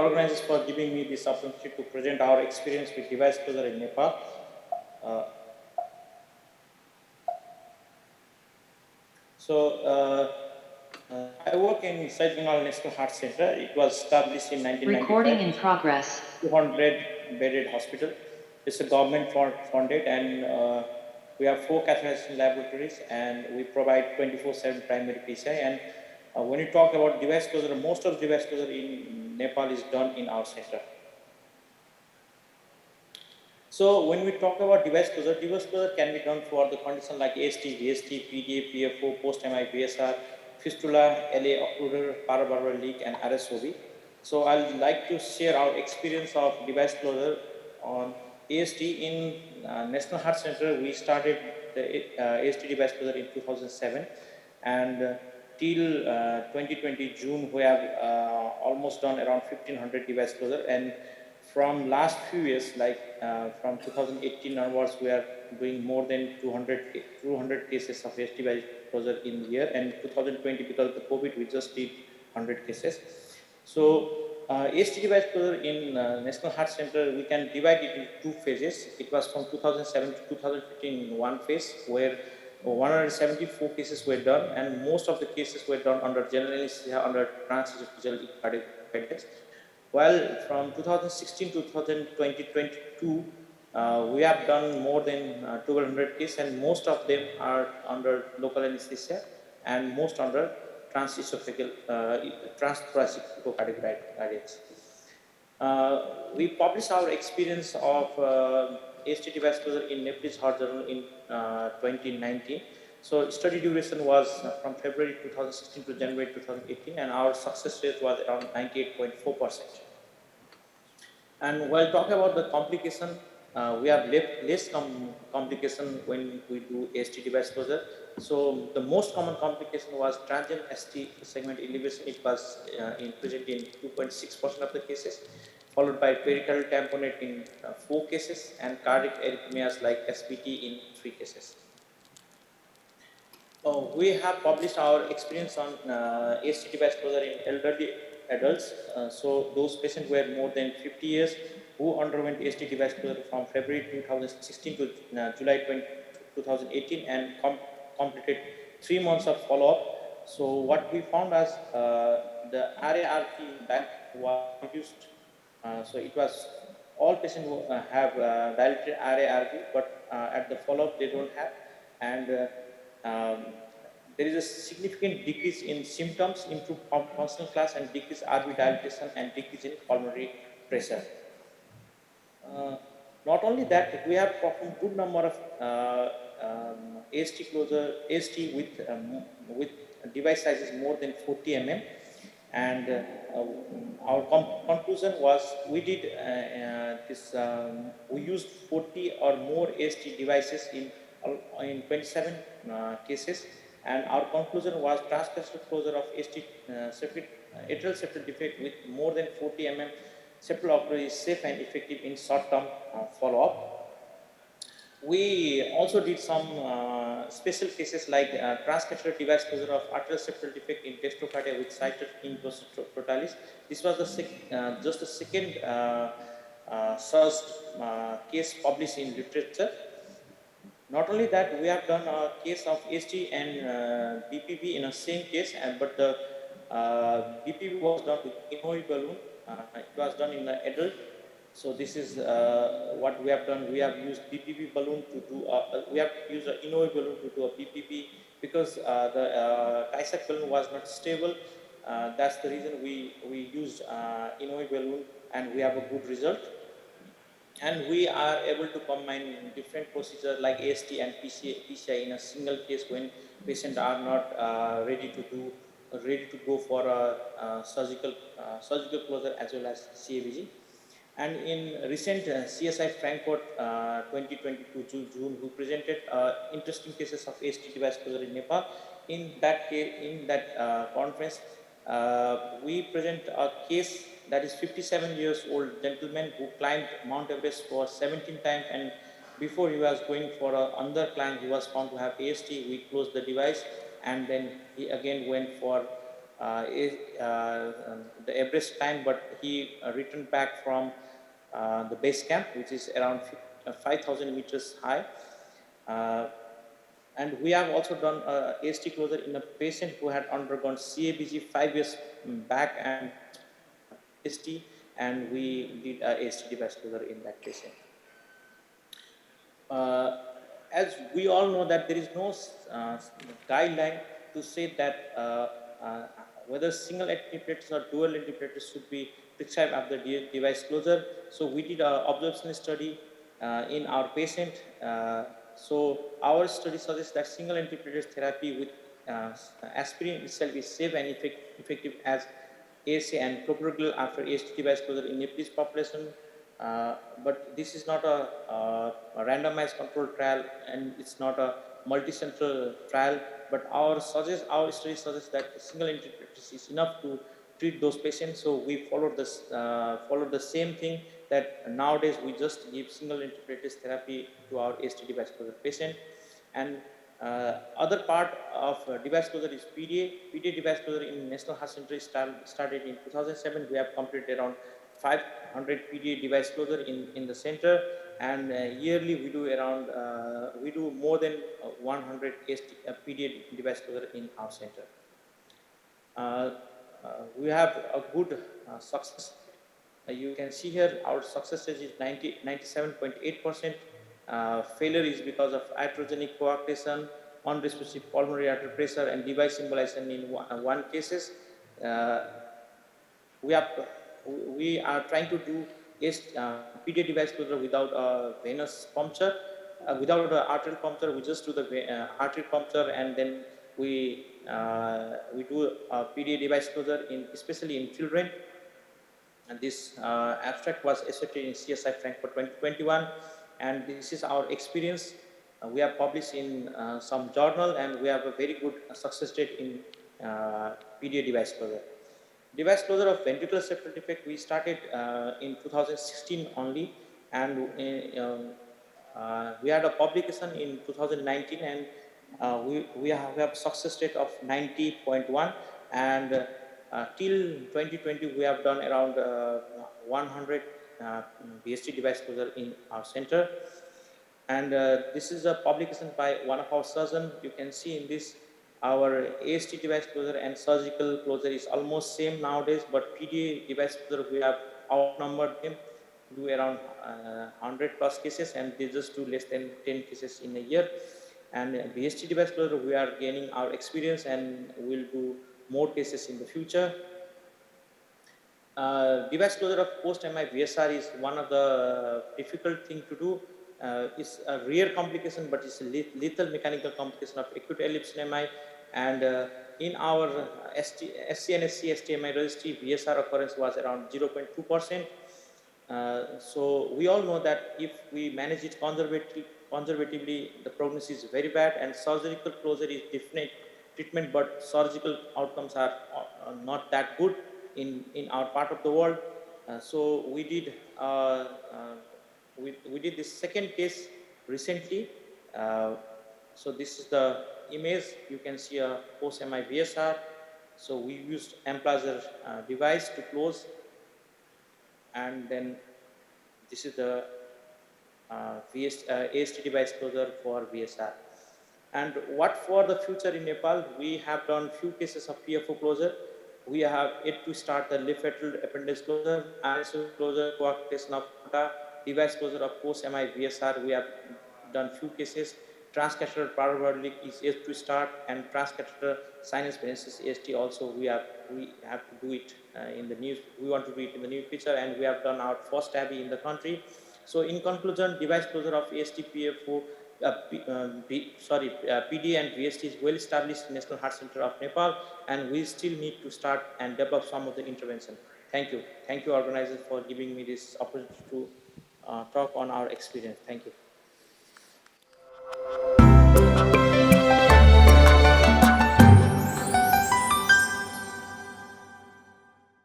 organizers for giving me this opportunity to present our experience with device closure in Nepal. Uh, I work in South Bengal National Heart Center. It was established in 1995. Recording in progress. 200-bedded hospital. It's a government funded, and we have 4 catheterization laboratories, and we provide 24/7 primary PCI. And when you talk about device closure, most of the device closure in Nepal is done in our center. So when we talk about device closure can be done for the condition like AST, VST, PDA, PFO, post-MI, BSR, fistula, LA, occluder, paravalvular leak, and RSOB. So I'd like to share our experience of device closure on AST in National Heart Center. We started the AST device closure in 2007, and till 2020 June, we have almost done around 1,500 device closure, and from last few years, like from 2018 onwards, we are doing more than 200 cases of AST device closure in the year, and 2020, because of the COVID, we just did 100 cases. So AST device closure in National Heart Center, we can divide it into 2 phases. It was from 2007 to 2015 in one phase, where 174 cases were done, and most of the cases were done under general anesthesia under transesophageal cardiac arrest. While from 2016 to 2022, we have done more than 1,200 cases, and most of them are under local anesthesia, and most under transesophageal, transthoracic echocardiography guidance. We published our experience of AST device closure in Nepalese Heart Journal in 2019. So study duration was from February 2016 to January 2018, and our success rate was around 98.4%. And while talking about the complication, we have less complication when we do AST device closure. So the most common complication was transient ST segment elevation. It was present in 2.6% of the cases, followed by pericardial tamponade in 4 cases, and cardiac arrhythmias like SVT in 3 cases. We have published our experience on AST device closure in elderly adults. So those patients were more than 50 years who underwent AST device closure from February 2016 to July 2018, and completed 3 months of follow-up. So what we found as the RARP back was reduced. So it was all patients who have dilated RARP, but at the follow-up they don't have, and there is a significant decrease in symptoms, improved functional class, and decreased RV dilatation, and decrease in pulmonary pressure. Not only that, we have performed good number of AST closure, AST with device sizes more than 40 mm, and our conclusion was we did we used 40 or more AST devices in 27 cases, and our conclusion was transcatheter closure of AST atrial septal defect with more than 40 mm septal occlusion is safe and effective in short-term follow-up. We also did some special cases like transcatheter device closure of atrial septal defect in dextrocardia with cited in totalis. This was just the second searched case published in literature. Not only that, we have done a case of AST and BPV in a same case, but the BPV was done with Inoi balloon. It was done in the adult. So this is what we have done. We have used BPV balloon to do. We have used an Inoi balloon to do a BPV because the Tysac balloon was not stable. That's the reason we used Inoi balloon, and we have a good result. And we are able to combine different procedures like AST and PCI in a single case when patients are not ready to go for a surgical closure as well as CABG. And in recent CSI Frankfurt 2022 June, we presented interesting cases of AST device closure in Nepal. In that conference, we present a case that is 57 years old gentleman who climbed Mount Everest for 17 times, and before he was going for another climb, he was found to have AST. We closed the device, and then he again went for the Everest climb, but he returned back from the base camp, which is around 5,000 meters high. Uh, and we have also done AST closure in a patient who had undergone CABG 5 years back and AST, and we did AST device closure in that patient. Uh, as we all know that there is no guideline to say that uh, whether single interpreters or dual interpreters should be prescribed after device closure. So we did an observational study in our patient. So our study suggests that single interpreters therapy with aspirin itself is safe and effective as ASA and clopidogrel after AST device closure in Nepalese population. But this is not a randomized controlled trial, and it's not a multicenter trial. But our study suggests that single interpreters is enough to treat those patients. So we followed the same thing, that nowadays we just give single interpreters therapy to our AST device closure patient. And other part of device closure is PDA. PDA device closure in National Heart Center started in 2007. We have completed around 500 PDA device closure in the center, and yearly we do more than 100 PDA device closure in our center. Uh, we have a good success. You can see here our success rate is 97.8%. Failure is because of iatrogenic coagulation, unresponsive pulmonary artery pressure, and device embolization in one cases. Uh, we are we are trying to do PDA device closure without a venous puncture, without an arterial puncture. We just do the arterial puncture, and then we do a PDA device closure in especially in children. And this abstract was accepted in CSI Frankfurt 2021, and this is our experience. We have published in some journal, and we have a very good success rate in PDA device closure. Device closure of ventricular septal defect we started in 2016 only, and we had a publication in 2019, and we have success rate of 90.1, and till 2020 we have done around 100 BST device closure in our center. And this is a publication by one of our surgeons. You can see in this our AST device closure and surgical closure is almost same nowadays, but PDA device closure we have outnumbered them, do around 100 plus cases, and they just do less than 10 cases in a year. And BST device closure we are gaining our experience, and we'll do more cases in the future. Device closure of post-MI VSR is one of the difficult thing to do. It's a rare complication, but it's a lethal mechanical complication of acute ellipse MI. And in our SCNSC STMI registry, VSR occurrence was around 0.2%. So we all know that if we manage it conservatively, the prognosis is very bad, and surgical closure is definite treatment, but surgical outcomes are not that good in our part of the world. So we did we did this second case recently. So this is the image. You can see a post-MI VSR. So we used Amplazer device to close, and then this is the AST device closure for VSR. And what for the future in Nepal? We have done few cases of PFO closure. We have yet to start the left atrial appendage closure, RSO closure, coagulation of aorta, device closure of post-MI VSR. We have done few cases. Transcatheter parabolic leak is yet to start, and transcatheter sinus venous AST also we have to do it in the news. We want to do it in the near future, and we have done our first TABI in the country. So in conclusion, device closure of AST PFO PD and VST is well established in National Heart Center of Nepal, and we still need to start and develop some of the intervention. Thank you. Thank you, organizers, for giving me this opportunity to talk on our experience. Thank you.